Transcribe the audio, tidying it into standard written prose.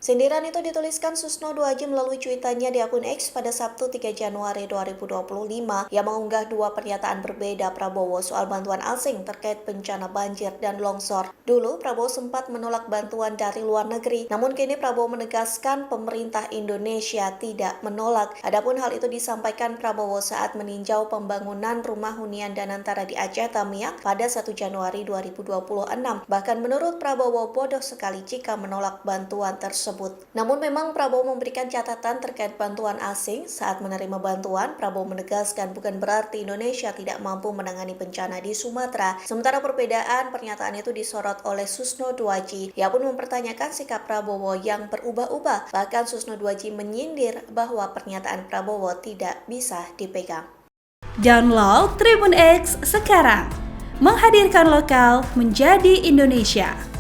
Sindiran itu dituliskan Susno Duaji melalui cuitannya di akun X pada Sabtu 3 Januari 2025 yang mengunggah dua pernyataan berbeda Prabowo soal bantuan asing terkait bencana banjir dan longsor. Dulu Prabowo sempat menolak bantuan dari luar negeri, namun kini Prabowo menegaskan pemerintah Indonesia tidak menolak. Adapun hal itu disampaikan Prabowo saat meninjau pembangunan rumah hunian Danantara di Aceh Tamiang pada 1 Januari 2026. Bahkan menurut Prabowo bodoh sekali jika menolak bantuan tersebut. Namun memang Prabowo memberikan catatan terkait bantuan asing. Saat menerima bantuan, Prabowo menegaskan bukan berarti Indonesia tidak mampu menangani bencana di Sumatera. Sementara perbedaan pernyataan itu disorot oleh Susno Duaji. Ia pun mempertanyakan sikap Prabowo yang berubah-ubah. Bahkan Susno Duaji menyindir bahwa pernyataan Prabowo tidak bisa dipegang. Download Tribun X sekarang, menghadirkan lokal menjadi Indonesia.